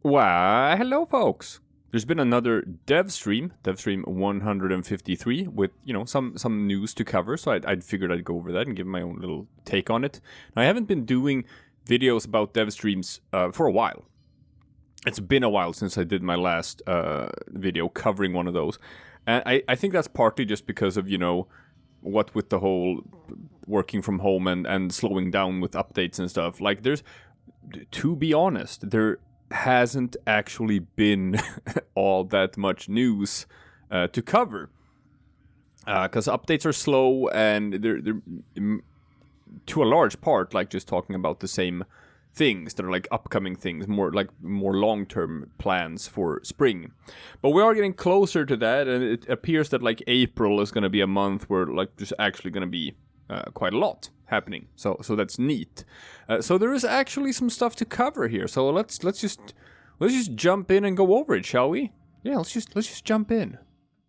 Why, hello folks. There's been another Devstream 153, with, some news to cover, so I figured I'd go over that and give my own little take on it. Now, I haven't been doing videos about Devstreams for a while. It's been a while since I did my last video covering one of those. And I think that's partly just because of, what with the whole working from home and slowing down with updates and stuff. Like, to be honest, there hasn't actually been all that much news to cover. Because updates are slow, and they're to a large part like just talking about the same things that are like upcoming things, more long-term plans for spring. But we are getting closer to that, and it appears that like April is going to be a month where like there's actually going to be quite a lot happening. So that's neat. So there is actually some stuff to cover here. So let's just jump in and go over it, shall we? Yeah, let's just jump in.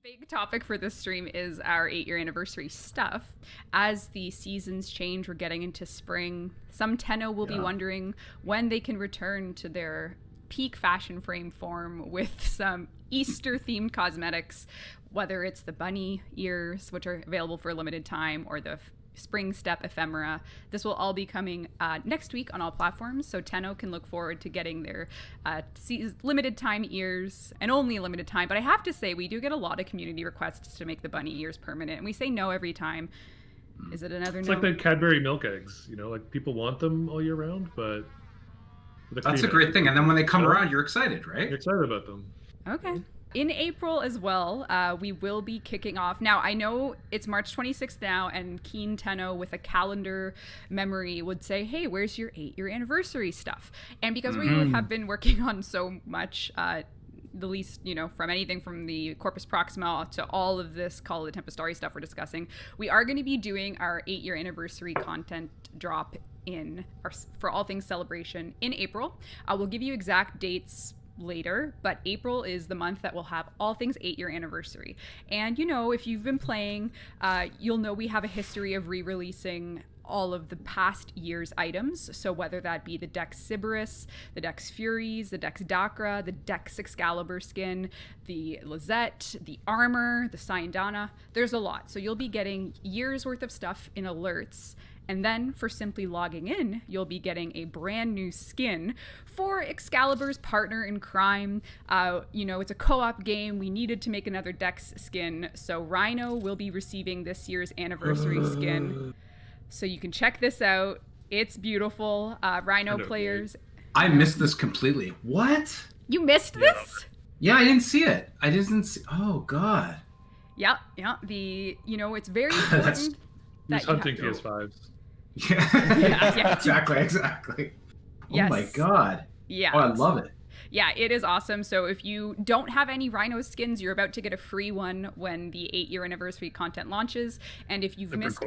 Big topic for this stream is our 8-year anniversary stuff. As the seasons change, we're getting into spring. Some Tenno will be wondering when they can return to their peak fashion frame form with some Easter-themed cosmetics, whether it's the bunny ears, which are available for a limited time, or the spring step ephemera. This will all be coming next week on all platforms, so Tenno can look forward to getting their limited time ears, and only a limited time. But I have to say, we do get a lot of community requests to make the bunny ears permanent, and we say no every time. Is it another it's no? It's like the Cadbury milk eggs, like people want them all year round, but that's a great thing. And then when they come around, you're excited, right? You're excited about them. Okay. In April as well, we will be kicking off. Now, I know it's March 26th now, and Keen Tenno with a calendar memory would say, hey, where's your 8-year anniversary stuff? And because we have been working on so much, the least, from anything from the Corpus Proxima to all of this Call of the Tempestarii stuff we're discussing, we are going to be doing our 8-year anniversary content drop for all things celebration in April. We'll give you exact dates later, but April is the month that will have all things 8-year anniversary. And if you've been playing, you'll know we have a history of re-releasing all of the past year's items. So whether that be the Dex Sybaris, the Dex Furies, the Dex Dakra, the Dex Excalibur skin, the Lizette, the armor, the Syandana, there's a lot. So you'll be getting years worth of stuff in alerts. And then for simply logging in, you'll be getting a brand new skin for Excalibur's partner in crime. It's a co-op game. We needed to make another Dex skin. So Rhino will be receiving this year's anniversary skin. So you can check this out. It's beautiful. Rhino players. I missed this completely. What? You missed this? Yeah, I didn't see it. I didn't see. Oh, God. Yeah. It's very important. He's hunting PS5s. Yeah, exactly. Yes. Oh my God. Yeah. Oh, I love it. Yeah, it is awesome. So if you don't have any Rhino skins, you're about to get a free one when the 8-year anniversary content launches. And if you've missed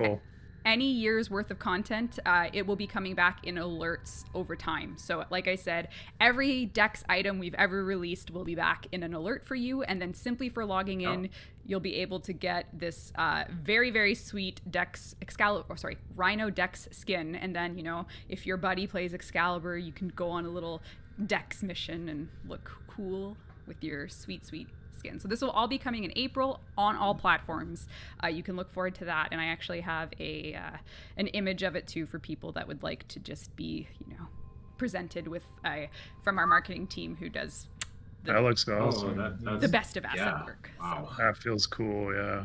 any year's worth of content, it will be coming back in alerts over time. So like I said, every Dex item we've ever released will be back in an alert for you. And then simply for logging in, you'll be able to get this very, very sweet Rhino Dex skin. And then, if your buddy plays Excalibur, you can go on a little Dex mission and look cool with your sweet, sweet skin. So this will all be coming in April on all platforms. You can look forward to that. And I actually have an image of it too for people that would like to just be, presented with from our marketing team who does that looks awesome. The best of asset work. Wow. So. That feels cool, yeah.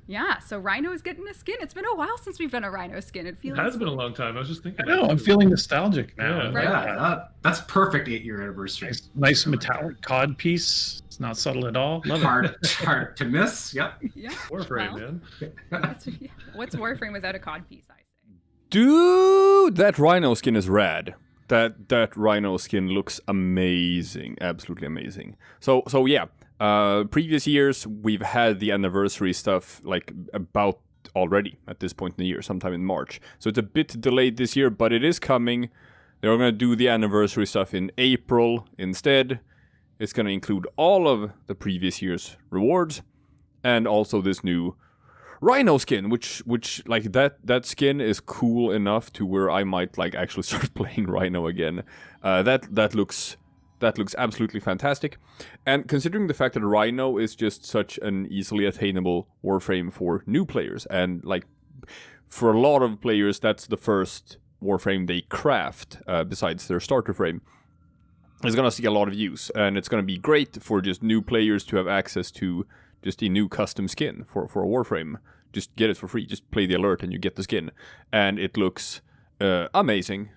Yeah, so Rhino is getting a skin. It's been a while since we've done a Rhino skin. It has been a long time. I was just thinking. I know, I'm feeling nostalgic now. Yeah, that's perfect 8-year anniversary. Nice metallic cod piece. It's not subtle at all. Love it. Hard to miss. Yep. Yeah. Warframe, man. What's Warframe without a cod piece, I say? Dude, that Rhino skin is rad. That Rhino skin looks amazing, absolutely amazing. So yeah, previous years we've had the anniversary stuff like about already at this point in the year, sometime in March. So it's a bit delayed this year, but it is coming. They're going to do the anniversary stuff in April instead. It's going to include all of the previous year's rewards and also this new Rhino skin, which like that skin is cool enough to where I might like actually start playing Rhino again. That looks That looks absolutely fantastic. And considering the fact that Rhino is just such an easily attainable Warframe for new players, and like for a lot of players, that's the first Warframe they craft besides their starter frame, is going to see a lot of use. And it's going to be great for just new players to have access to just a new custom skin for a Warframe. Just get it for free. Just play the alert and you get the skin. And it looks amazing.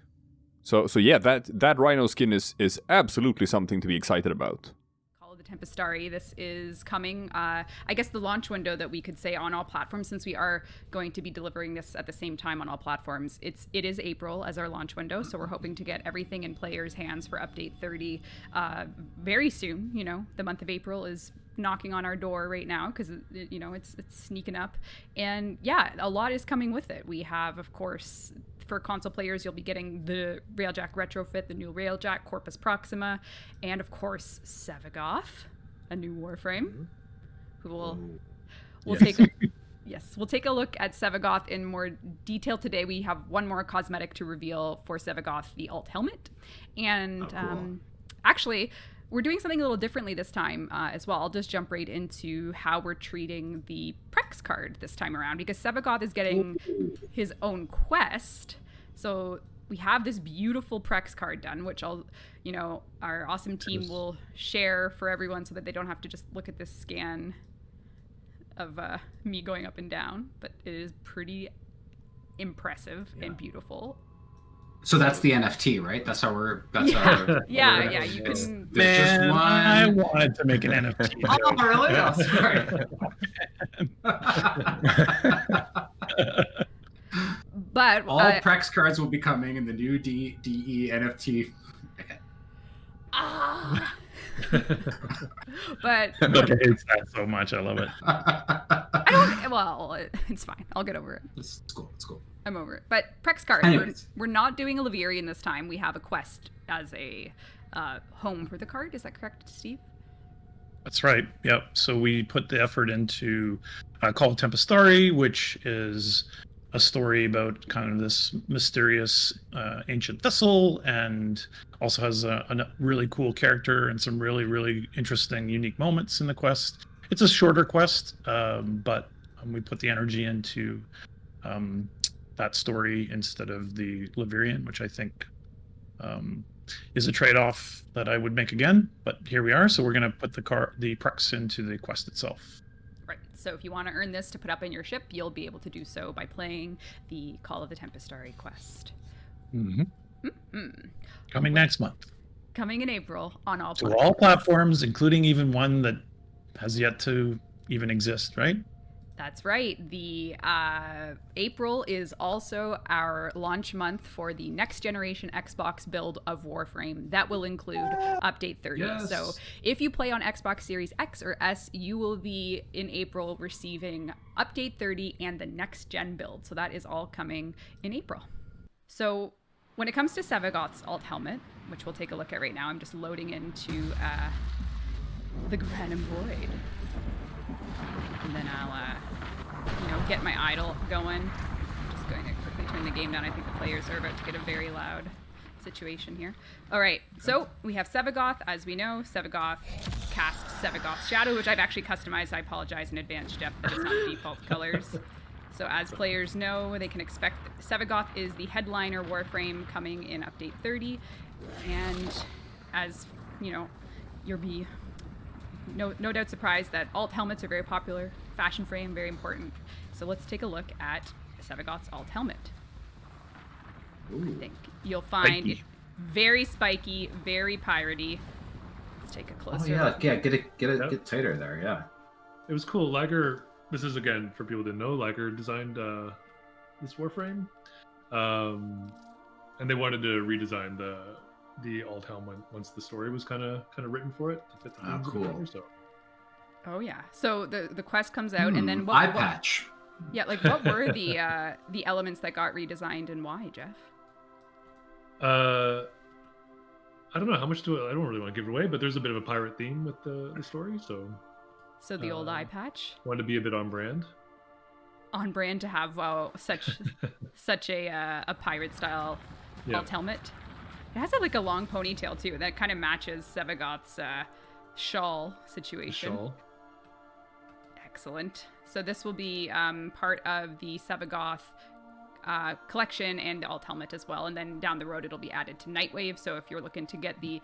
So yeah, that Rhino skin is absolutely something to be excited about. Call of the Tempestarii. This is coming. I guess the launch window that we could say on all platforms, since we are going to be delivering this at the same time on all platforms, it is April as our launch window. So we're hoping to get everything in players' hands for update 30 very soon. You know, the month of April is knocking on our door right now because you know it's sneaking up, and yeah, a lot is coming with it. We have, of course, for console players, you'll be getting the Railjack retrofit, the new Railjack, Corpus Proxima, and of course Sevagoth, a new Warframe, who we'll take we'll take a look at Sevagoth in more detail today. We have one more cosmetic to reveal for Sevagoth, the alt helmet, and actually we're doing something a little differently this time as well. I'll just jump right into how we're treating the Prex card this time around, because Sevagoth is getting his own quest. So we have this beautiful Prex card done, which our awesome team will share for everyone so that they don't have to just look at this scan of me going up and down. But it is pretty impressive and beautiful. So that's the NFT, right? That's how we're. That's our. Yeah. You can. Just one. I wanted to make an NFT. Oh, really? Oh, sorry. But all Prex cards will be coming in the new DE NFT. Okay. But Look, it hates that so much. I love it. It's fine. I'll get over it. It's cool. It's cool. I'm over it. But Prex card, we're not doing a Levirian this time. We have a quest as a home for the card. Is that correct, Steve? That's right. Yep. So we put the effort into Call of Tempestarii, which is a story about kind of this mysterious ancient vessel, and also has a really cool character and some really, really interesting, unique moments in the quest. It's a shorter quest, but we put the energy into that story instead of the Levirian, which I think is a trade-off that I would make again. But here we are, so we're going to put the Prex into the quest itself. Right. So if you want to earn this to put up in your ship, you'll be able to do so by playing the Call of the Tempestarii quest. Coming next month. Coming in April on all platforms. To all platforms, including even one that has yet to even exist, right? That's right. The April is also our launch month for the next generation Xbox build of Warframe. That will include Update 30. Yes. So if you play on Xbox Series X or S, you will be in April receiving Update 30 and the next gen build. So that is all coming in April. So when it comes to Sevagoth's alt helmet, which we'll take a look at right now, I'm just loading into the Granum Void. And then I'll, get my idle going. I'm just going to quickly turn the game down. I think the players are about to get a very loud situation here. All right, so we have Sevagoth. As we know, Sevagoth casts Sevagoth's Shadow, which I've actually customized. I apologize in advance, Jeff, that it's not the default colors. So as players know, they can expect Sevagoth is the headliner Warframe coming in Update 30. And as, you'll be no doubt surprised that alt helmets are very popular. Fashion frame, very important. So let's take a look at Sevagoth's alt helmet. Ooh. I think you'll find it very spiky, very piratey. Let's take a closer look. Get tighter there, yeah. It was cool. Liger, this is again for people who didn't know, Liger designed this Warframe. And they wanted to redesign the alt helmet once the story was kind of written for it to fit the themes of the cover, so. Oh yeah. So the quest comes out, and then eye patch. Yeah, like what were the elements that got redesigned and why, Jeff? I don't know how much I don't really want to give it away, but there's a bit of a pirate theme with the story, so. So the old eye patch. Wanted to be a bit on brand. On brand to have such a pirate style alt helmet. It has like a long ponytail too. That kind of matches Sevagoth's shawl situation. Shawl. Excellent. So this will be part of the Sevagoth collection and alt helmet as well. And then down the road, it'll be added to Nightwave. So if you're looking to get the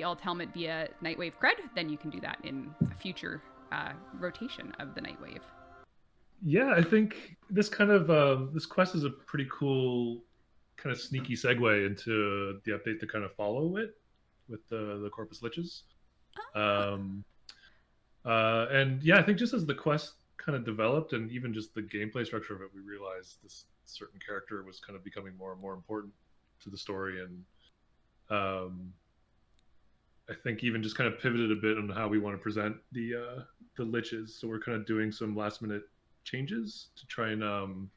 alt helmet via Nightwave cred, then you can do that in a future rotation of the Nightwave. Yeah, I think this kind of this quest is a pretty cool kind of sneaky segue into the update to kind of follow it with the Corpus Liches. And yeah, I think just as the quest kind of developed and even just the gameplay structure of it, we realized this certain character was kind of becoming more and more important to the story. And I think even just kind of pivoted a bit on how we want to present the Liches. So we're kind of doing some last minute changes to try and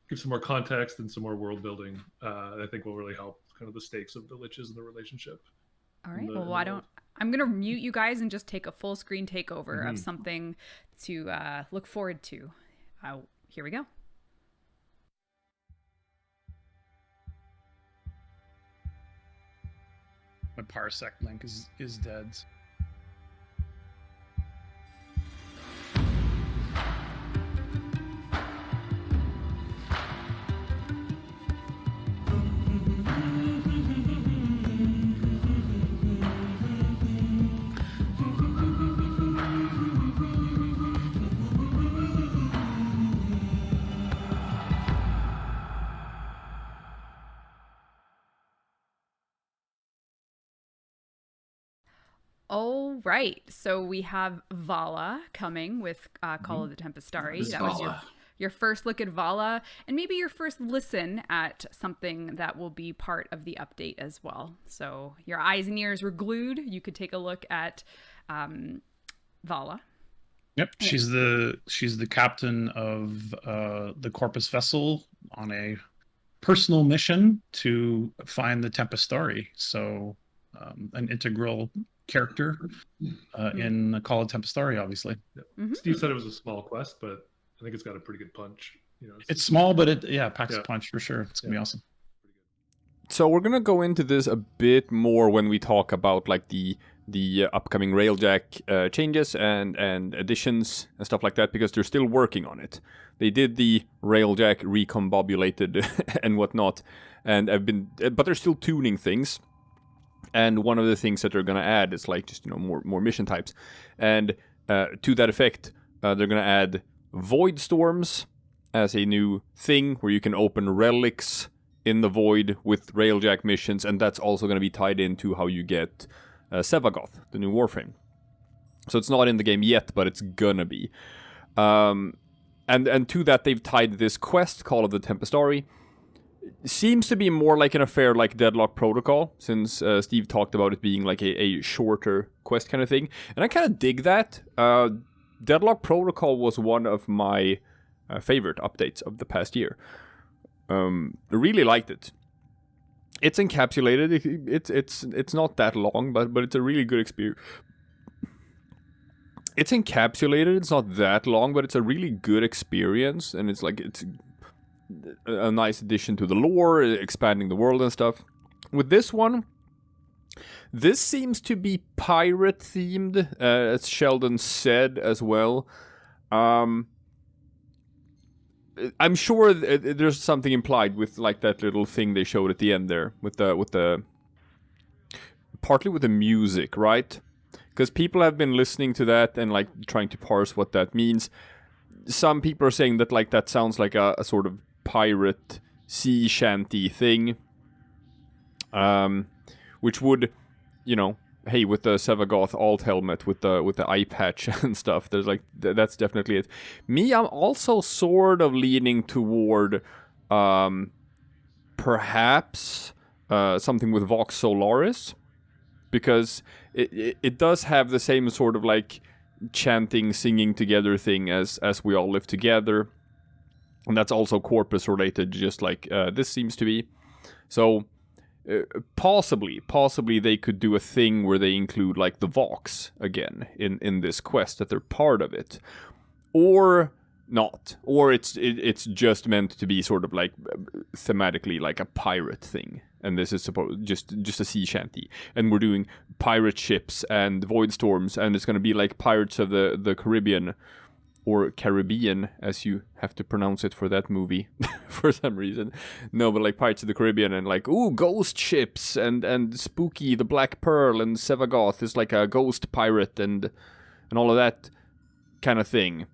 give some more context and some more world building. I think will really help kind of the stakes of the Liches and the relationship. All right. Well, I'm going to mute you guys and just take a full screen takeover of something to look forward to. Here we go. My parsec link is dead. All right. So we have Vala coming with Call of the Tempestarii. That was your first look at Vala, and maybe your first listen at something that will be part of the update as well. So your eyes and ears were glued. You could take a look at Vala. Yep, she's the captain of the Corpus vessel on a personal mission to find the Tempestarii. So an integral character in Call of Tempestarii, obviously. Yeah. Steve said it was a small quest, but I think it's got a pretty good punch. You know, it's small, but it packs a punch for sure. It's gonna be awesome. So we're gonna go into this a bit more when we talk about like the upcoming Railjack changes and additions and stuff like that, because they're still working on it. They did the Railjack recombobulated and whatnot, but they're still tuning things. And one of the things that they're gonna add is like just more mission types, and to that effect, they're gonna add void storms as a new thing where you can open relics in the void with Railjack missions, and that's also gonna be tied into how you get Sevagoth, the new Warframe. So it's not in the game yet, but it's gonna be. And to that, they've tied this quest, Call of the Tempestarii. Seems to be more like an affair like Deadlock Protocol, since Steve talked about it being like a shorter quest kind of thing. And I kind of dig that. Deadlock Protocol was one of my favorite updates of the past year. I really liked it. It's encapsulated. It's not that long, but it's a really good experience. It's encapsulated. It's not that long, but it's a really good experience, and it's a nice addition to the lore, expanding the world and stuff. With this one, this seems to be pirate themed, as Sheldon said as well. I'm sure there's something implied with like that little thing they showed at the end there with the partly with the music, right? Because people have been listening to that and like trying to parse what that means. Some people are saying that like that sounds like a sort of pirate sea shanty thing, which would, hey, with the Sevagoth alt helmet with the eye patch and stuff, there's like that's definitely it. Me, I'm also sort of leaning toward perhaps something with Vox Solaris, because it does have the same sort of like chanting, singing together thing as We All Live Together. And that's also Corpus related, just like this seems to be. So possibly they could do a thing where they include like the Vox again in this quest, that they're part of it, or not, or it's just meant to be sort of like thematically like a pirate thing, and this is just a sea shanty, and we're doing pirate ships and void storms, and it's going to be like Pirates of the Caribbean, or Caribbean as you have to pronounce it for that movie for some reason. No, but like Pirates of the Caribbean, and like ghost ships and spooky, the Black Pearl, and Sevagoth is like a ghost pirate, and all of that kind of thing.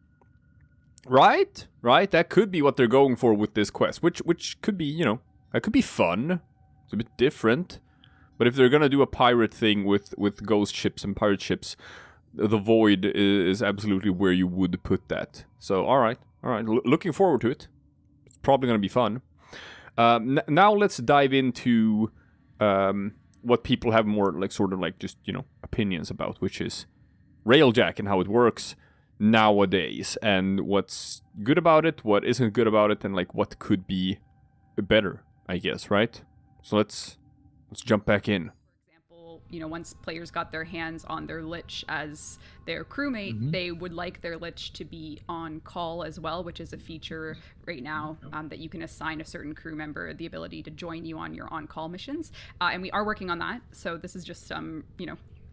Right? That could be what they're going for with this quest, which could be, that could be fun. It's a bit different. But if they're gonna do a pirate thing with ghost ships and pirate ships, the Void is absolutely where you would put that. So, all right. Looking forward to it. It's probably gonna be fun. Now let's dive into what people have more opinions about, which is Railjack and how it works nowadays, and what's good about it, what isn't good about it, and like what could be better, I guess, right? So let's jump back in. For example, once players got their hands on their Lich as their crewmate, they would like their Lich to be on call as well, which is a feature right now that you can assign a certain crew member the ability to join you on your on-call missions, and we are working on that. So this is just some,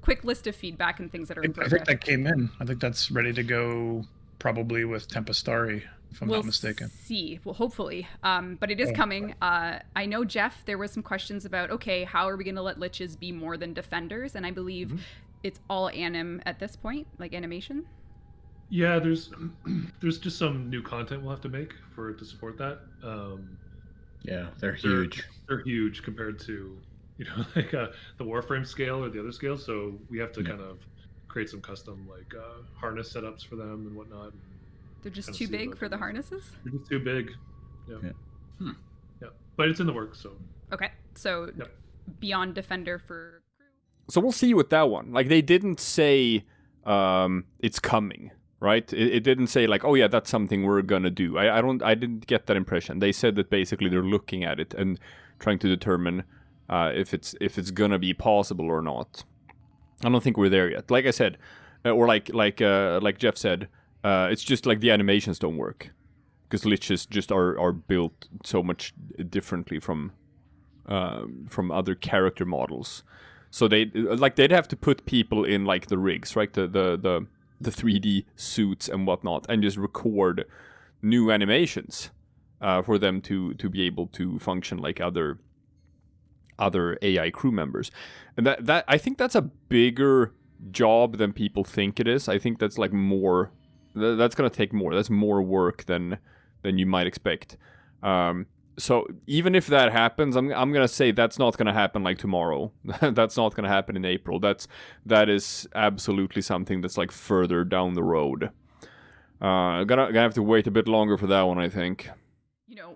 quick list of feedback and things that are in progress. I think that came in. I think that's ready to go, probably with Tempestarii, if I'm not mistaken. See. Well, hopefully. But it is coming. I know, Jeff, there were some questions about, okay, how are we going to let Liches be more than defenders? And I believe it's all anim at this point, like animation. Yeah, there's just some new content we'll have to make for it to support that. Yeah, they're huge. They're huge compared to like the Warframe scale or the other scale. So we have to kind of create some custom harness setups for them and whatnot. And they're just too big for the harnesses? They're just too big. Yeah. Yeah. But it's in the works, so. Okay. So beyond defender for crew. So we'll see with that one. Like, they didn't say it's coming, right? It didn't say like, oh yeah, that's something we're gonna do. I didn't get that impression. They said that basically they're looking at it and trying to determine if it's gonna be possible or not. I don't think we're there yet. Like I said, or like Jeff said, it's just like the animations don't work because Liches just are built so much differently from other character models. So they'd have to put people in like the rigs, right? The 3D suits and whatnot, and just record new animations for them to be able to function like other AI crew members. And that I think that's a bigger job than people think it is. I think that's like more. That's gonna take more. That's more work than you might expect. So even if that happens, I'm gonna say that's not gonna happen like tomorrow. That's not gonna happen in April. That is absolutely something that's like further down the road. Gonna have to wait a bit longer for that one, I think.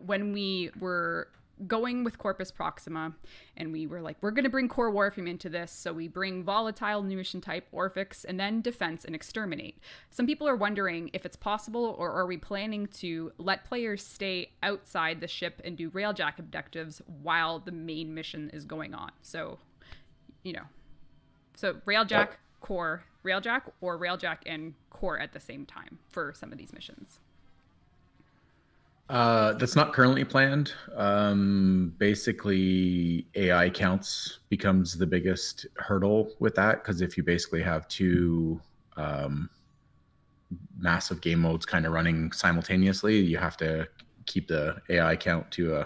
When we were going with Corpus Proxima, and we were like, we're going to bring core Warframe into this, so we bring volatile new mission type, Orphix, and then defense and exterminate. Some people are wondering if it's possible, or are we planning to let players stay outside the ship and do Railjack objectives while the main mission is going on? So, so Railjack, core, Railjack, or Railjack and core at the same time for some of these missions. That's not currently planned. Basically, AI counts becomes the biggest hurdle with that, because if you basically have two massive game modes kind of running simultaneously, you have to keep the AI count to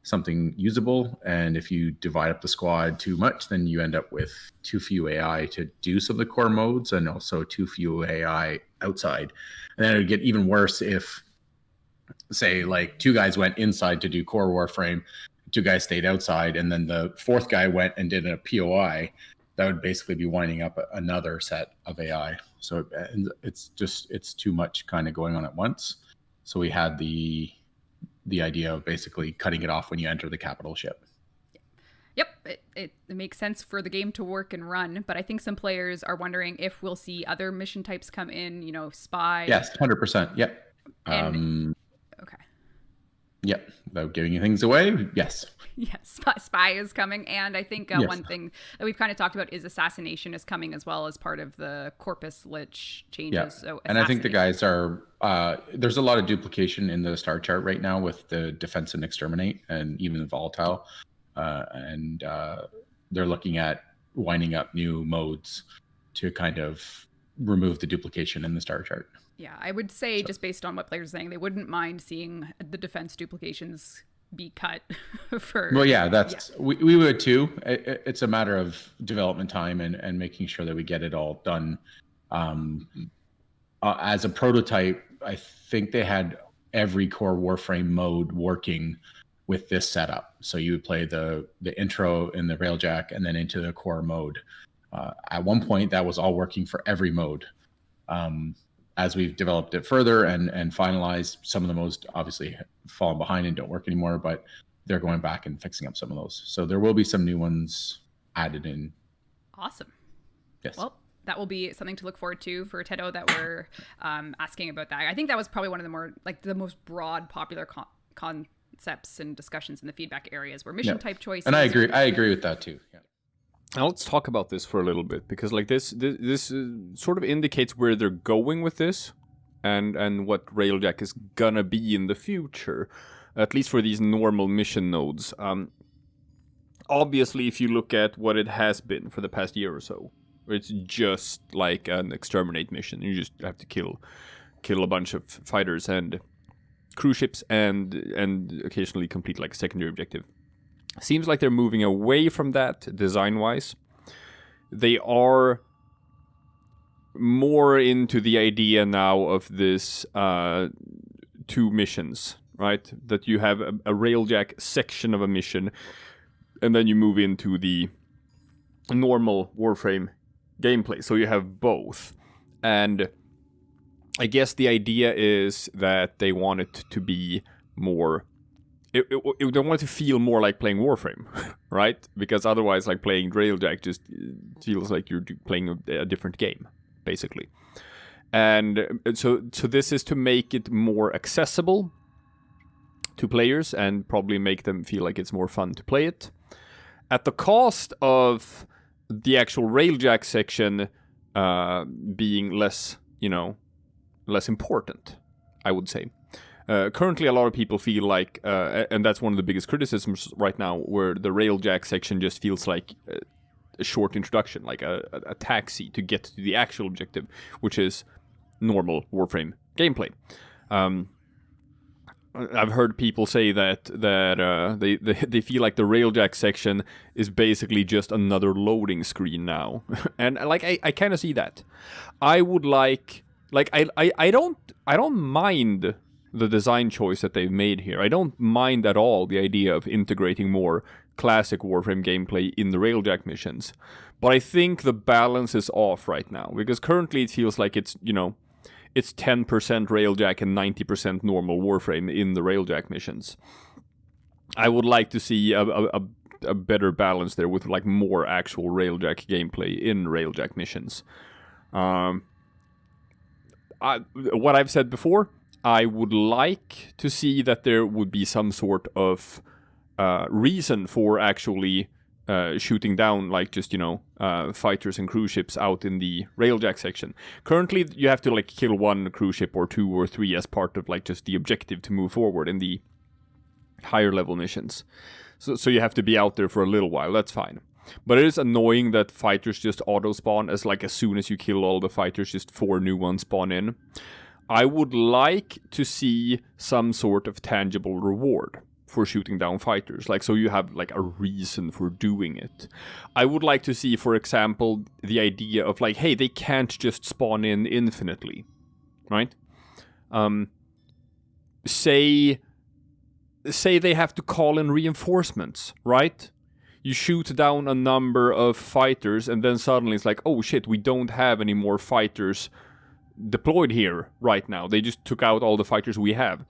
something usable. And if you divide up the squad too much, then you end up with too few AI to do some of the core modes, and also too few AI outside. And then it would get even worse if, say, like, two guys went inside to do core Warframe, two guys stayed outside, and then the fourth guy went and did a POI. That would basically be winding up another set of AI. So it's too much kind of going on at once. So we had the idea of basically cutting it off when you enter the capital ship. Yep, it makes sense for the game to work and run, but I think some players are wondering if we'll see other mission types come in, spy. Yes, 100%. Yep. Okay. Yep. Without giving things away, yes. Yes, spy is coming, and I think one thing that we've kind of talked about is assassination is coming as well as part of the Corpus Lich changes. Yeah. So and I think the guys are there's a lot of duplication in the star chart right now with the defense and exterminate and even volatile. and they're looking at winding up new modes to kind of remove the duplication in the star chart. Yeah, I would say, just based on what players are saying, they wouldn't mind seeing the defense duplications be cut for... Well, yeah, that's we would too. It's a matter of development time and making sure that we get it all done. As a prototype, I think they had every core Warframe mode working with this setup. So you would play the intro in the Railjack and then into the core mode. At one point, that was all working for every mode. As we've developed it further and finalized, some of the modes obviously fallen behind and don't work anymore, but they're going back and fixing up some of those. So there will be some new ones added in. Awesome. Yes. Well, that will be something to look forward to for Tenno that we're asking about that. I think that was probably one of the more, like, the most broad, popular concepts and discussions in the feedback areas were mission type choices. And I agree with that too. Yeah. Now let's talk about this for a little bit, because like this sort of indicates where they're going with this, and what Railjack is gonna be in the future, at least for these normal mission nodes. Obviously, if you look at what it has been for the past year or so, it's just like an exterminate mission. You just have to kill a bunch of fighters and cruise ships and occasionally complete like a secondary objective. Seems like they're moving away from that design-wise. They are more into the idea now of this 2 missions, right? That you have a Railjack section of a mission, and then you move into the normal Warframe gameplay. So you have both. And I guess the idea is that they want it to be more... They want it to feel more like playing Warframe, right? Because otherwise, like playing Railjack just feels like you're playing a different game, basically. And so this is to make it more accessible to players and probably make them feel like it's more fun to play it. At the cost of the actual Railjack section being less important, I would say. Currently, a lot of people feel like, and that's one of the biggest criticisms right now, where the Railjack section just feels like a short introduction, like a taxi to get to the actual objective, which is normal Warframe gameplay. I've heard people say that they feel like the Railjack section is basically just another loading screen now, and like I kind of see that. I would like I don't mind the design choice that they've made here. I don't mind at all the idea of integrating more classic Warframe gameplay in the Railjack missions. But I think the balance is off right now, because currently it feels like it's 10% Railjack and 90% normal Warframe in the Railjack missions. I would like to see a better balance there with like more actual Railjack gameplay in Railjack missions. What I've said before, I would like to see that there would be some sort of reason for actually shooting down, like just fighters and cruise ships out in the Railjack section. Currently, you have to like kill 1 cruise ship or 2 or 3 as part of like just the objective to move forward in the higher level missions. So you have to be out there for a little while. That's fine. But it is annoying that fighters just auto spawn as soon as you kill all the fighters, just 4 new ones spawn in. I would like to see some sort of tangible reward for shooting down fighters, so you have like a reason for doing it. I would like to see, for example, the idea of like, hey, they can't just spawn in infinitely, right? Say they have to call in reinforcements, right? You shoot down a number of fighters, and then suddenly it's like, oh shit, we don't have any more fighters deployed here right now. They just took out all the fighters we have.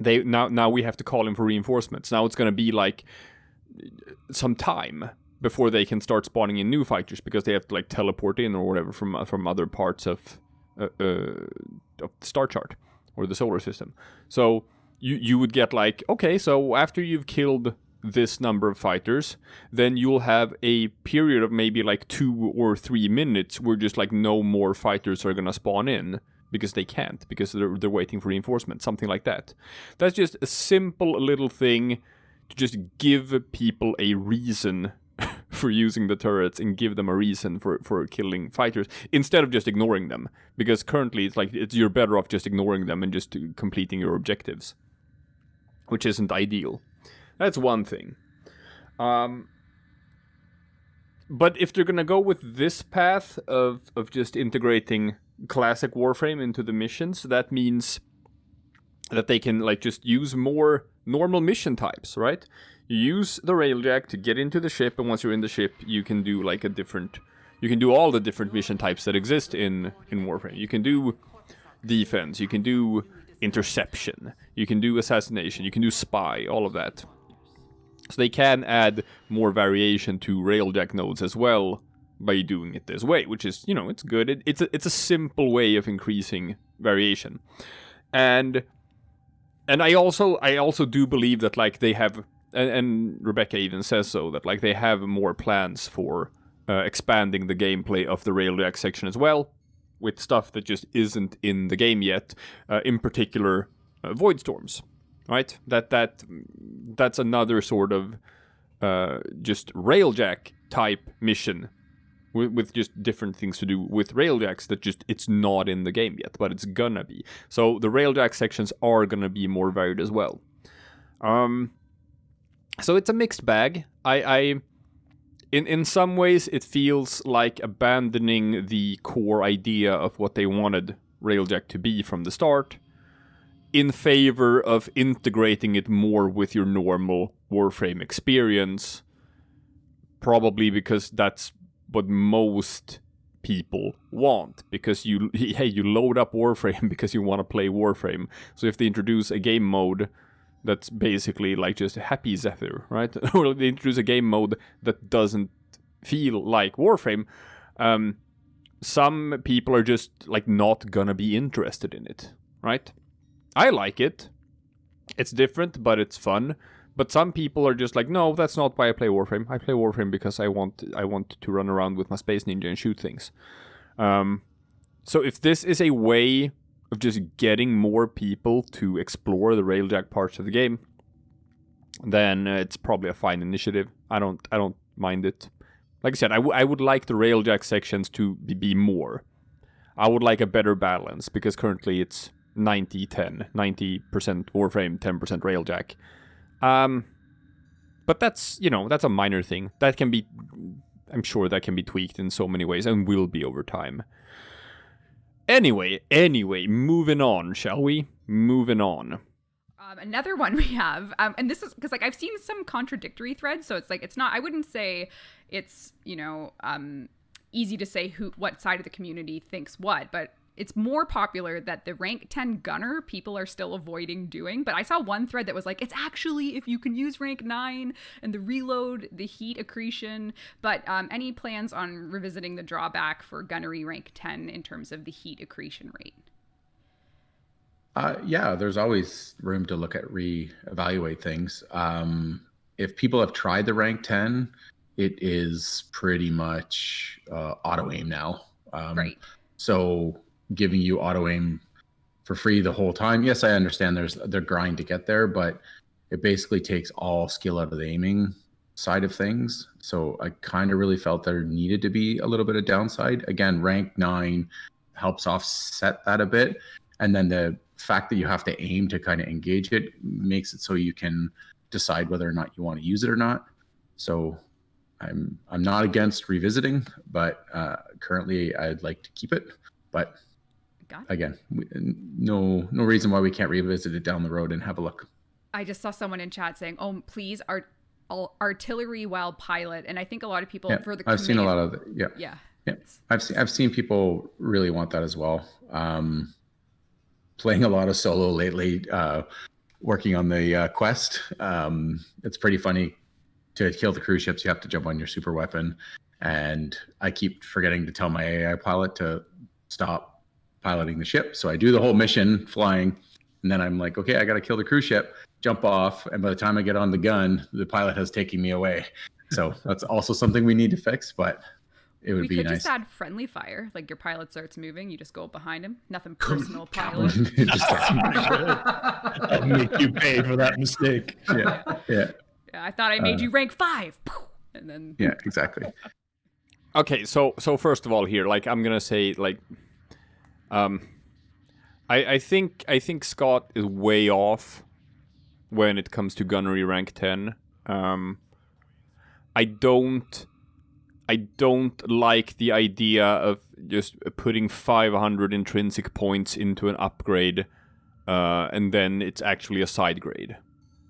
Now we have to call in for reinforcements. Now it's going to be like some time before they can start spawning in new fighters, because they have to like teleport in or whatever from other parts of the star chart or the solar system. So you would get like, okay, so after you've killed this number of fighters, then you'll have a period of maybe like 2 or 3 minutes where just like no more fighters are gonna spawn in, because they can't, because they're waiting for reinforcements, something like that. That's just a simple little thing to just give people a reason for using the turrets and give them a reason for killing fighters instead of just ignoring them. Because currently you're better off just ignoring them and just completing your objectives, which isn't ideal. That's one thing. But if they're gonna go with this path of just integrating classic Warframe into the missions, that means that they can just use more normal mission types, right? You use the Railjack to get into the ship, and once you're in the ship, you can do you can do all the different mission types that exist in Warframe. You can do defense, you can do interception, you can do assassination, you can do spy, all of that. So they can add more variation to Railjack nodes as well by doing it this way, which is, it's good. It's a simple way of increasing variation. And I also do believe that they have, and Rebecca even says so, that they have more plans for expanding the gameplay of the Railjack section as well, with stuff that just isn't in the game yet, in particular Void Storms. Right? That's another sort of just Railjack type mission with just different things to do with Railjacks that just it's not in the game yet, but it's gonna be. So the Railjack sections are gonna be more varied as well. So it's a mixed bag. In some ways it feels like abandoning the core idea of what they wanted Railjack to be from the start, in favor of integrating it more with your normal Warframe experience, probably because that's what most people want, because you load up Warframe because you want to play Warframe. So if they introduce a game mode that's basically just Happy Zephyr, right? Or they introduce a game mode that doesn't feel like Warframe, some people are just not gonna be interested in it, right? I like it. It's different, but it's fun. But some people are just no, that's not why I play Warframe. I play Warframe because I want to run around with my Space Ninja and shoot things. So if this is a way of just getting more people to explore the Railjack parts of the game, then it's probably a fine initiative. I don't mind it. Like I said, I would like the Railjack sections to be more. I would like a better balance, because currently it's 90-10, 90% Warframe, 10% Railjack. But that's a minor thing. That can be, I'm sure that can be tweaked in so many ways and will be over time. Anyway, moving on, shall we? Moving on. Another one we have, and this is because I've seen some contradictory threads, so it's not, I wouldn't say it's, easy to say what side of the community thinks what, but it's more popular that the rank 10 gunner people are still avoiding doing. But I saw one thread that was it's actually if you can use rank 9 and the reload, the heat accretion. But any plans on revisiting the drawback for gunnery rank 10 in terms of the heat accretion rate? Yeah, there's always room to look at reevaluate things. If people have tried the rank 10, it is pretty much auto aim now. Right. So giving you auto aim for free the whole time. Yes, I understand they're grind to get there, but it basically takes all skill out of the aiming side of things. So I kind of really felt there needed to be a little bit of downside. Again, rank 9 helps offset that a bit. And then the fact that you have to aim to kind of engage it makes it so you can decide whether or not you want to use it or not. So I'm not against revisiting, but currently I'd like to keep it. But again, no reason why we can't revisit it down the road and have a look. I just saw someone in chat saying, "Oh, please, artillery while pilot," and I think a lot of people for the. I've seen a lot of Yeah. I've seen people really want that as well. Playing a lot of solo lately, working on the quest. It's pretty funny. To kill the cruise ships, you have to jump on your super weapon, and I keep forgetting to tell my AI pilot to stop piloting the ship. So I do the whole mission flying, and then I'm like, okay, I got to kill the cruise ship, jump off, and by the time I get on the gun, the pilot has taken me away. So that's also something we need to fix, but it would be nice. We could just add friendly fire. Like your pilot starts moving, you just go behind him. Nothing personal, pilot. I'll make you pay for that mistake. Yeah. I thought I made you rank 5. And then Yeah, exactly. Okay, so first of all here, like I'm gonna say like, I think Scott is way off when it comes to Gunnery rank 10. I don't like the idea of just putting 500 intrinsic points into an upgrade, and then it's actually a side grade.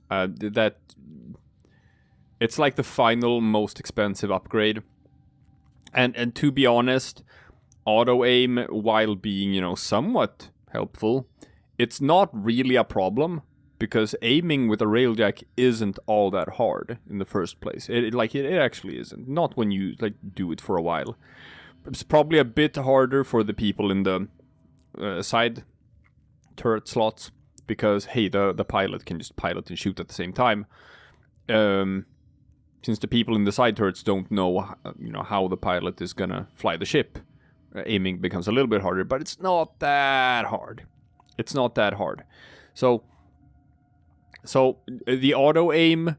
That it's like the final most expensive upgrade. And to be honest, auto aim, while being, somewhat helpful, it's not really a problem, because aiming with a railjack isn't all that hard in the first place. It actually isn't. Not when you do it for a while. It's probably a bit harder for the people in the side turret slots, because hey, the pilot can just pilot and shoot at the same time. Since the people in the side turrets don't know, how the pilot is gonna fly the ship, aiming becomes a little bit harder, but it's not that hard. It's not that hard. So the auto aim,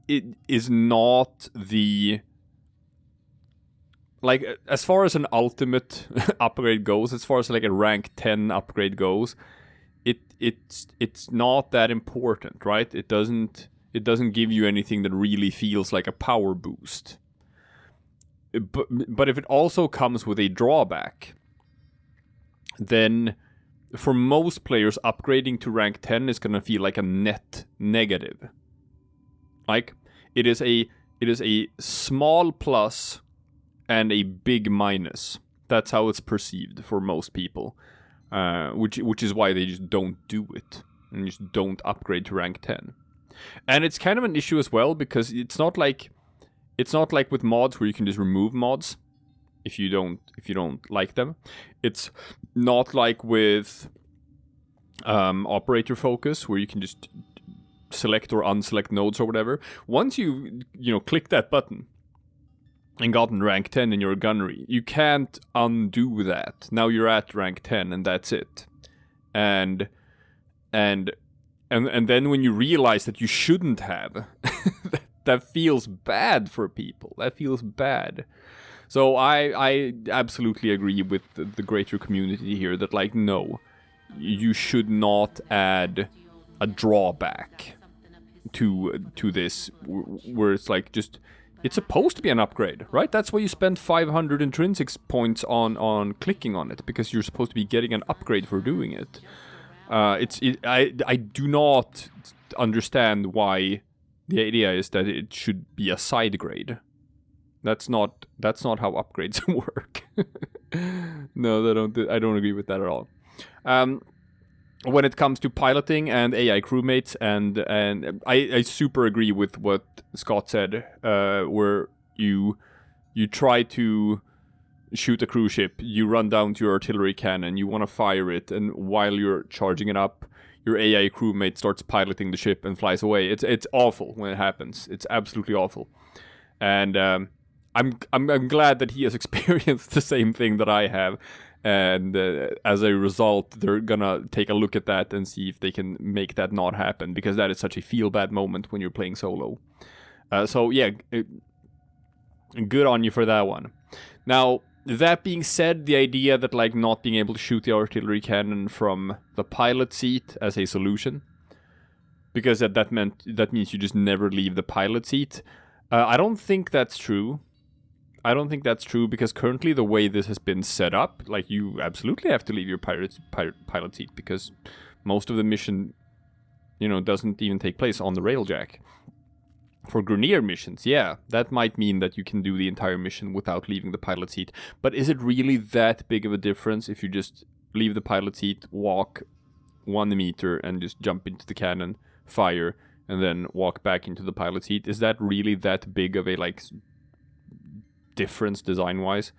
it is not the, like, as far as an ultimate upgrade goes, as far as like a rank 10 upgrade goes, it's not that important, right? It doesn't give you anything that really feels like a power boost. But if it also comes with a drawback, then for most players, upgrading to rank 10 is gonna feel like a net negative. Like, it is a small plus and a big minus. That's how it's perceived for most people, which is why they just don't do it and just don't upgrade to rank 10. And it's kind of an issue as well, because it's not like with mods where you can just remove mods if you don't like them. It's not like with operator focus, where you can just select or unselect nodes or whatever. Once you click that button and gotten rank 10 in your gunnery, you can't undo that. Now you're at rank 10 and that's it. And then when you realize that you shouldn't have, that feels bad for people. That feels bad. So I absolutely agree with the greater community here that, like, no, you should not add a drawback to this, where it's like, just, it's supposed to be an upgrade, right? That's why you spend 500 intrinsic points on clicking on it, because you're supposed to be getting an upgrade for doing it. I do not understand why the idea is that it should be a side grade. That's not how upgrades work. No, I don't agree with that at all. When it comes to piloting and AI crewmates, and I super agree with what Scott said, where you try to shoot a cruise ship, you run down to your artillery cannon, you want to fire it, and while you're charging it up, your AI crewmate starts piloting the ship and flies away. It's awful when it happens. It's absolutely awful. And I'm glad that he has experienced the same thing that I have. And as a result, they're gonna take a look at that and see if they can make that not happen, because that is such a feel-bad moment when you're playing solo. So yeah, good on you for that one. Now, that being said, the idea that, like, not being able to shoot the artillery cannon from the pilot seat as a solution, because that means you just never leave the pilot seat. I don't think that's true. Because currently the way this has been set up, like, you absolutely have to leave your pilot seat, because most of the mission, doesn't even take place on the railjack. For Grineer missions, yeah, that might mean that you can do the entire mission without leaving the pilot seat. But is it really that big of a difference if you just leave the pilot seat, walk 1 meter, and just jump into the cannon, fire, and then walk back into the pilot seat? Is that really that big of a, like, difference design-wise?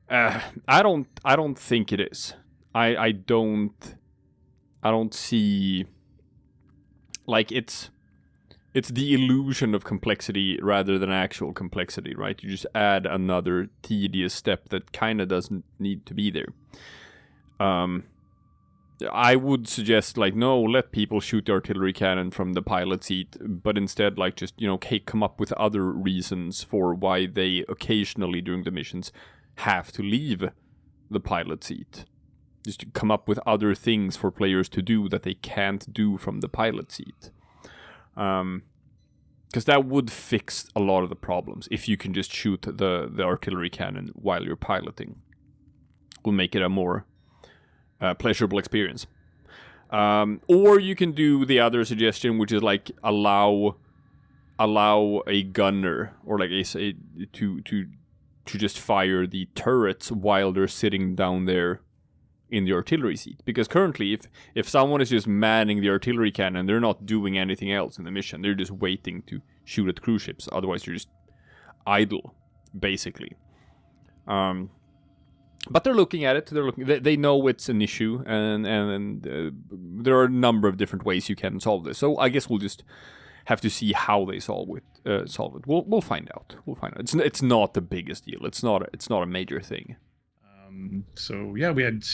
I don't think it is. I don't see, like, it's the illusion of complexity rather than actual complexity, right? You just add another tedious step that kind of doesn't need to be there. I would suggest, like, no, let people shoot the artillery cannon from the pilot seat, but instead, like, just, you know, come up with other reasons for why they occasionally during the missions have to leave the pilot seat. Just to come up with other things for players to do that they can't do from the pilot seat. Because that would fix a lot of the problems. If you can just shoot the artillery cannon while you're piloting, will make it a more pleasurable experience. Or you can do the other suggestion, which is like allow a gunner or like to just fire the turrets while they're sitting down there in the artillery seat. Because currently, if someone is just manning the artillery cannon, they're not doing anything else in the mission. They're just waiting to shoot at cruise ships. Otherwise, you're just idle, basically. But they're looking at it. They know it's an issue, and there are a number of different ways you can solve this. So I guess we'll just have to see how they solve it. We'll find out. It's not the biggest deal. It's not a major thing. So yeah, we had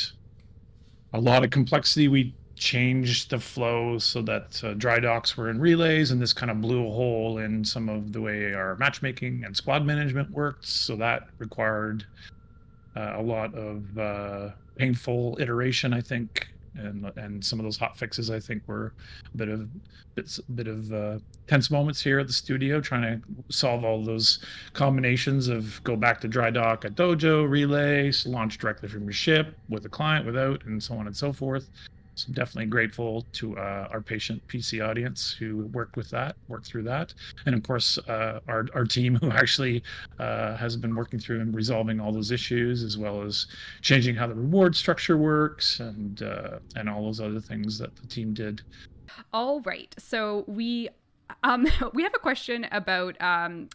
a lot of complexity. We changed the flow so that dry docks were in relays, and this kind of blew a hole in some of the way our matchmaking and squad management worked. So that required a lot of painful iteration, I think, and some of those hot fixes, I think, were a bit of tense moments here at the studio, trying to solve all those combinations of go back to dry dock at dojo, relays, launch directly from your ship with a client, without, and so on and so forth. So definitely grateful to our patient PC audience who worked through that. And of course, our team who actually has been working through and resolving all those issues, as well as changing how the reward structure works and all those other things that the team did. All right. So we have a question about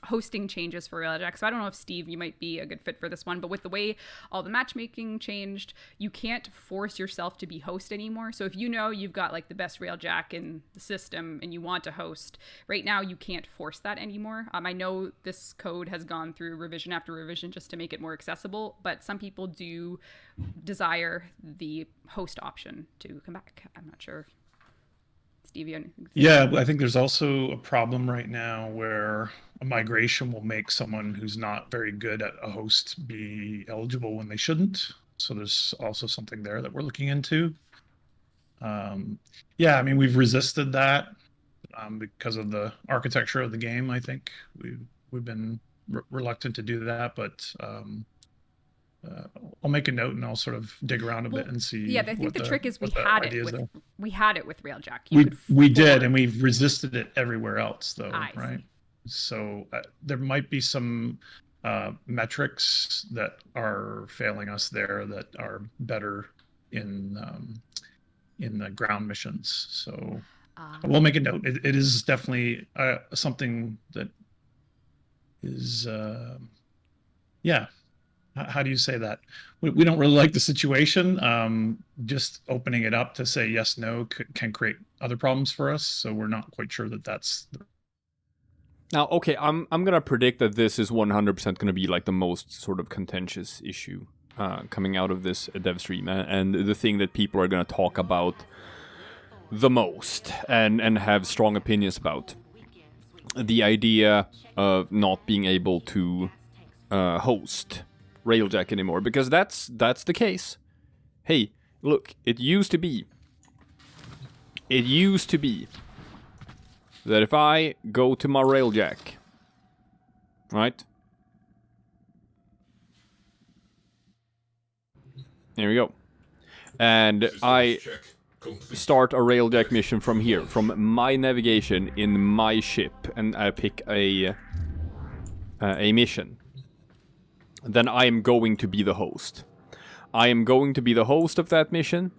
hosting changes for Railjack. So I don't know if, Steve, you might be a good fit for this one, but with the way all the matchmaking changed, you can't force yourself to be host anymore. So if you know you've got like the best Railjack in the system and you want to host, right now you can't force that anymore. I know this code has gone through revision after revision just to make it more accessible, but some people do desire the host option to come back. I'm not sure. Yeah, I think there's also a problem right now where a migration will make someone who's not very good at a host be eligible when they shouldn't. So there's also something there that we're looking into. Yeah, I mean, we've resisted that because of the architecture of the game. I think we've been reluctant to do that, but I'll make a note and I'll sort of dig around a bit and see. Yeah, I think the trick is we had it with Railjack. We did, and we've resisted it everywhere else, though, right? So there might be some metrics that are failing us there that are better in the ground missions. So we'll make a note. It is definitely something that is, yeah. How do you say that? We don't really like the situation. Just opening it up to say yes, no can create other problems for us. So we're not quite sure that that's. Now, okay, I'm gonna predict that this is 100% gonna be like the most sort of contentious issue coming out of this Devstream, and the thing that people are gonna talk about the most and have strong opinions about. The idea of not being able to host Railjack anymore, because that's the case. Hey, look, it used to be that if I go to my Railjack, right? There we go. And I start a Railjack mission from here, from my navigation in my ship, and I pick a mission. Then I am going to be the host. I am going to be the host of that mission,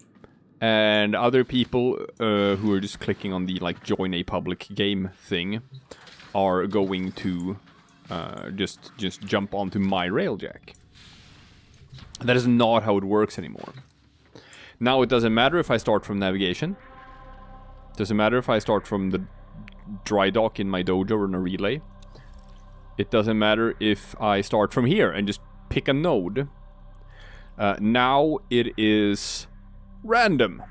and other people who are just clicking on the like join a public game thing are going to just jump onto my Railjack. That is not how it works anymore. Now it doesn't matter if I start from navigation. It doesn't matter if I start from the dry dock in my dojo or in a relay. It doesn't matter if I start from here and just pick a node. Now it is random.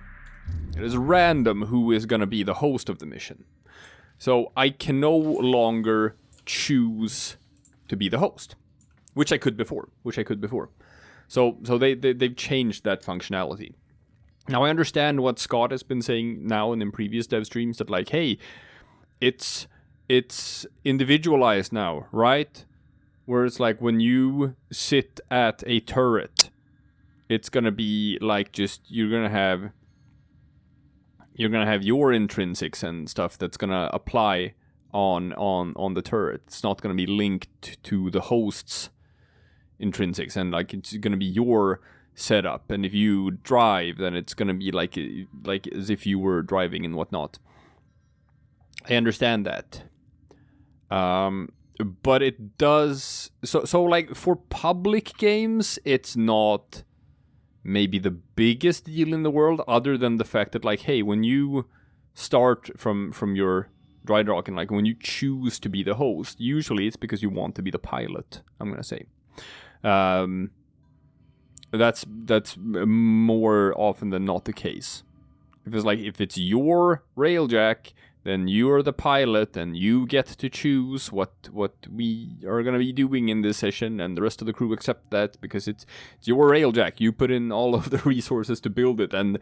It is random who is gonna be the host of the mission. So I can no longer choose to be the host, which I could before. So they've changed that functionality. Now I understand what Scott has been saying now and in previous dev streams, that like, hey, it's individualized now, right? Where it's like when you sit at a turret, it's gonna be like just you're gonna have your intrinsics and stuff that's gonna apply on the turret. It's not gonna be linked to the host's intrinsics, and like it's gonna be your setup. And if you drive, then it's gonna be like as if you were driving and whatnot. I understand that. But it does so like for public games, it's not maybe the biggest deal in the world, other than the fact that like, hey, when you start from your dry dock and like when you choose to be the host, usually it's because you want to be the pilot, I'm gonna say. That's more often than not the case. If it's your Railjack, then you're the pilot and you get to choose what we are going to be doing in this session, and the rest of the crew accept that because it's your Railjack. You put in all of the resources to build it, and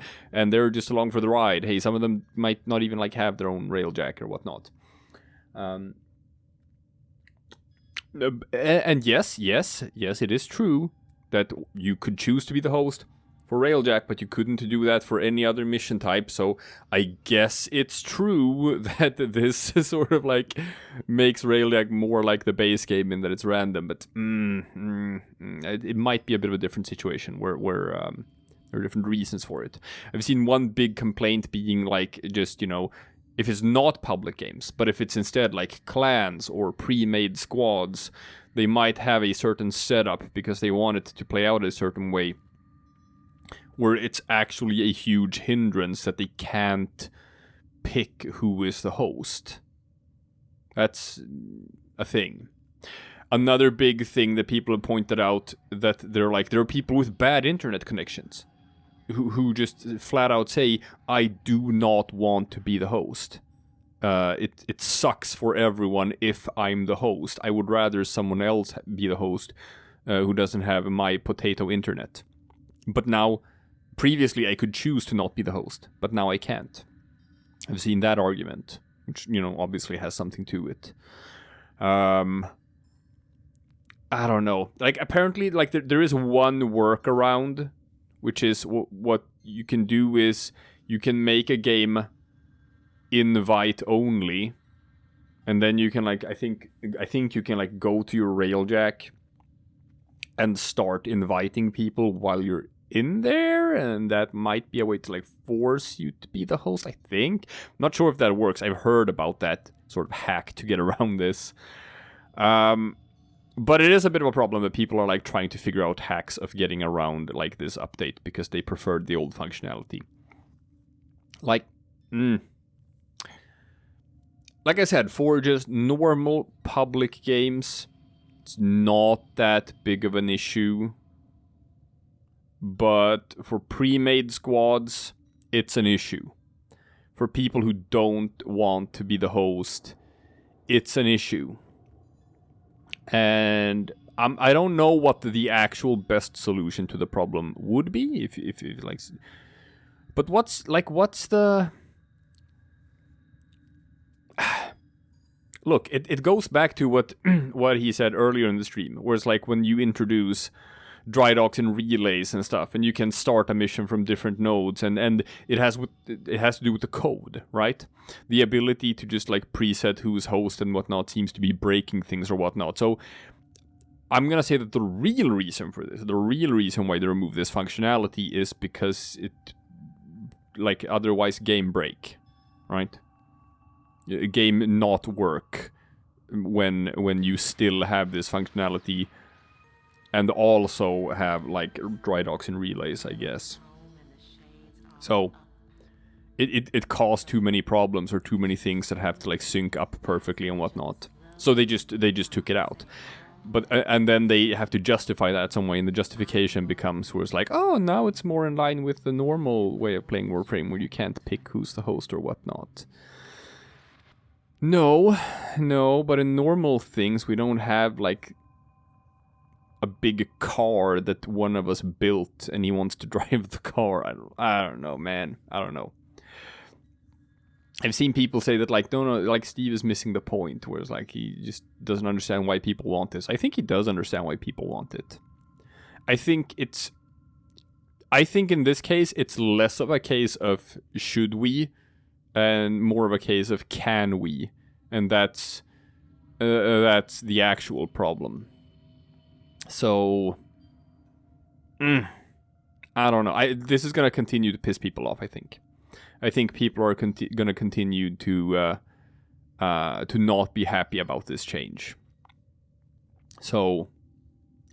they're just along for the ride. Hey, some of them might not even like have their own Railjack or whatnot. And yes, it is true that you could choose to be the host for Railjack, but you couldn't do that for any other mission type. So I guess it's true that this sort of like makes Railjack more like the base game in that it's random. But it might be a bit of a different situation where there are different reasons for it. I've seen one big complaint being like just, you know, if it's not public games, but if it's instead like clans or pre-made squads, they might have a certain setup because they want it to play out a certain way, where it's actually a huge hindrance that they can't pick who is the host. That's a thing. Another big thing that people have pointed out, that there are people with bad internet connections who just flat out say, I do not want to be the host. It sucks for everyone if I'm the host. I would rather someone else be the host who doesn't have my potato internet. But now, previously I could choose to not be the host, but now I can't. I've seen that argument, which, you know, obviously has something to it. I don't know. Like, apparently, like, there is one workaround, which is what you can do is you can make a game invite only, and then you can like I think you can like go to your Railjack and start inviting people while you're in there, and that might be a way to like force you to be the host, I think. I'm not sure if that works. I've heard about that sort of hack to get around this. But it is a bit of a problem that people are like trying to figure out hacks of getting around like this update because they preferred the old functionality. Like I said, for just normal public games, it's not that big of an issue. But for pre-made squads, it's an issue. For people who don't want to be the host, it's an issue. And I don't know what the actual best solution to the problem would be, if like. But what's the? Look, it goes back to what he said earlier in the stream, where it's like when you introduce dry docks and relays and stuff, and you can start a mission from different nodes, and it has to do with the code, right? The ability to just like preset who's host and whatnot seems to be breaking things or whatnot. So I'm gonna say that the real reason for this, the real reason why they remove this functionality, is because it, like, otherwise game break, right? A game not work when you still have this functionality. And also have, like, dry docks and relays, I guess. So, it caused too many problems or too many things that have to, like, sync up perfectly and whatnot. So they just took it out. but and then they have to justify that some way, and the justification becomes where it's like, oh, now it's more in line with the normal way of playing Warframe, where you can't pick who's the host or whatnot. No, but in normal things, we don't have like a big car that one of us built, and he wants to drive the car. I don't know, man. I don't know. I've seen people say that, like, no, like, Steve is missing the point, where it's like, he just doesn't understand why people want this. I think he does understand why people want it. I think in this case, it's less of a case of should we, and more of a case of can we, and that's the actual problem. So, I don't know. This is gonna continue to piss people off, I think. I think people are going to continue to not be happy about this change. So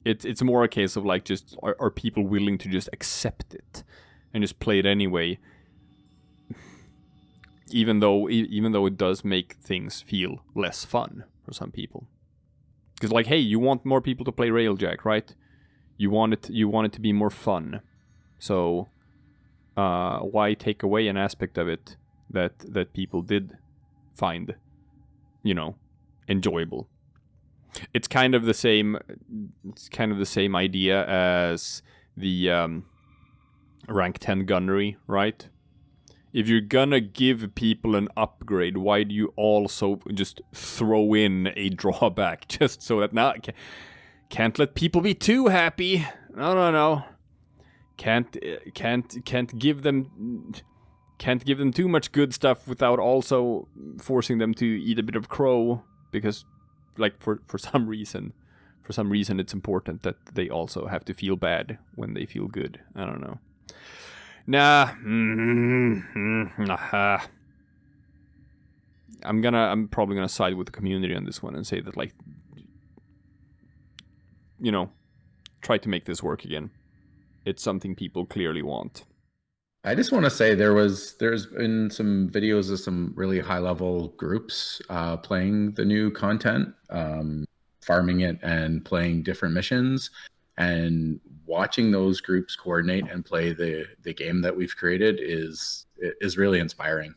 it's more a case of like, just are people willing to just accept it and just play it anyway, even though it does make things feel less fun for some people. Because like, hey, you want more people to play Railjack, right? You want it to be more fun. So why take away an aspect of it that people did find, enjoyable? It's kind of the same idea as the rank 10 gunnery, right? If you're gonna give people an upgrade, why do you also just throw in a drawback just so that now can't let people be too happy? No. Can't give them too much good stuff without also forcing them to eat a bit of crow, because like for some reason it's important that they also have to feel bad when they feel good. I don't know. I'm probably gonna side with the community on this one and say that, like, try to make this work again. It's something people clearly want. I just want to say there's been some videos of some really high level groups playing the new content, farming it and playing different missions, and watching those groups coordinate and play the game that we've created is really inspiring.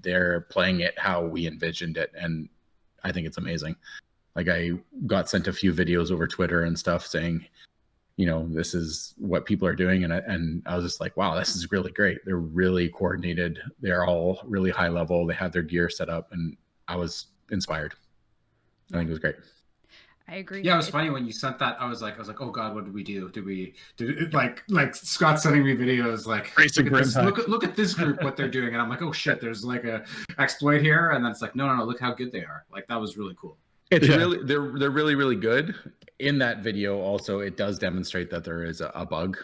They're playing it how we envisioned it, and I think it's amazing. Like, I got sent a few videos over Twitter and stuff saying, this is what people are doing. And I was just like, wow, this is really great. They're really coordinated. They're all really high level. They have their gear set up, and I was inspired. I think it was great. I agree. Yeah, it was funny when you sent that. I was like, oh God, what did we do? Did like Scott sending me videos like, look at this group, what they're doing. And I'm like, oh shit, there's like a exploit here. And then it's like, no, look how good they are. Like, that was really cool. Really, they're really, really good. In that video, also, it does demonstrate that there is a bug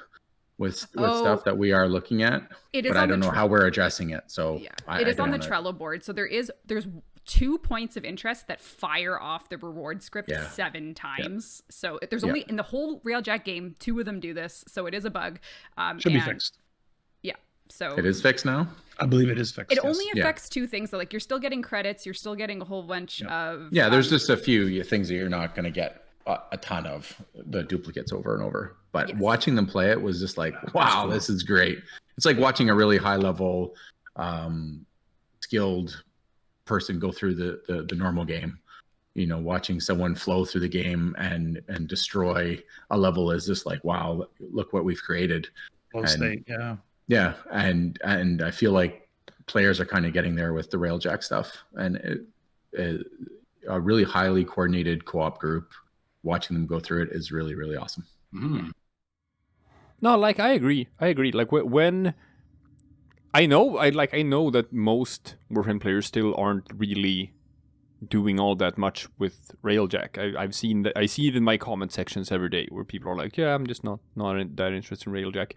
with stuff that we are looking at, but I don't know how we're addressing it. So yeah, it is on the Trello board. So there's 2 points of interest that fire off the reward script 7 times. Yeah. So there's only in the whole Railjack game, 2 of them do this. So it is a bug. Should be fixed. Yeah. So it is fixed now? I believe it is fixed. It only affects 2 things. So, like, you're still getting credits. You're still getting a whole bunch of... Yeah, there's just a few things that you're not going to get a ton of, the duplicates over and over. But watching them play it was just like, wow, this is great. It's like watching a really high-level, skilled person go through the normal game. Watching someone flow through the game and destroy a level is just like, wow, look what we've created. Yeah, and I feel like players are kind of getting there with the Railjack stuff, and a really highly coordinated co-op group. Watching them go through it is really, really awesome. Mm. No, like, I agree. Like, when I know that most Warframe players still aren't really doing all that much with Railjack. I've seen that. I see it in my comment sections every day where people are like, "Yeah, I'm just not that interested in Railjack."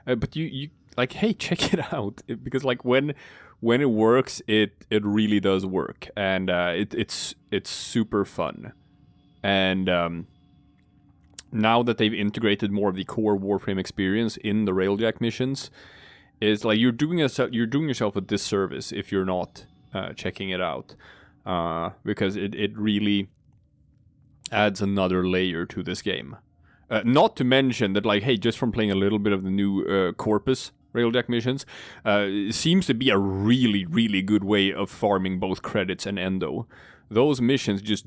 But you like, hey, check it out, because like when it works, it really does work, and it's super fun. And now that they've integrated more of the core Warframe experience in the Railjack missions, it's like you're doing yourself a disservice if you're not checking it out. Because it really adds another layer to this game. Not to mention that, like, hey, just from playing a little bit of the new Corpus Railjack missions, seems to be a really, really good way of farming both credits and endo. Those missions just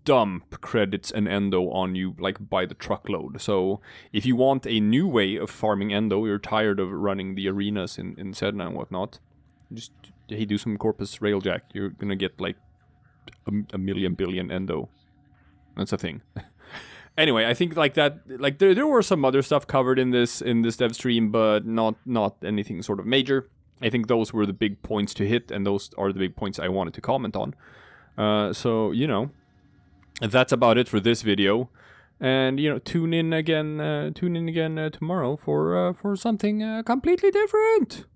dump credits and endo on you, like, by the truckload. So if you want a new way of farming endo, you're tired of running the arenas in Sedna and whatnot, just, hey, do some Corpus Railjack. You're gonna get, like, a million billion endo. That's a thing. Anyway, I think like that, like there were some other stuff covered in this dev stream, but not anything sort of major. I think those were the big points to hit, and those are the big points I wanted to comment on. So, you know, that's about it for this video. And, you know, tune in again tomorrow for something completely different.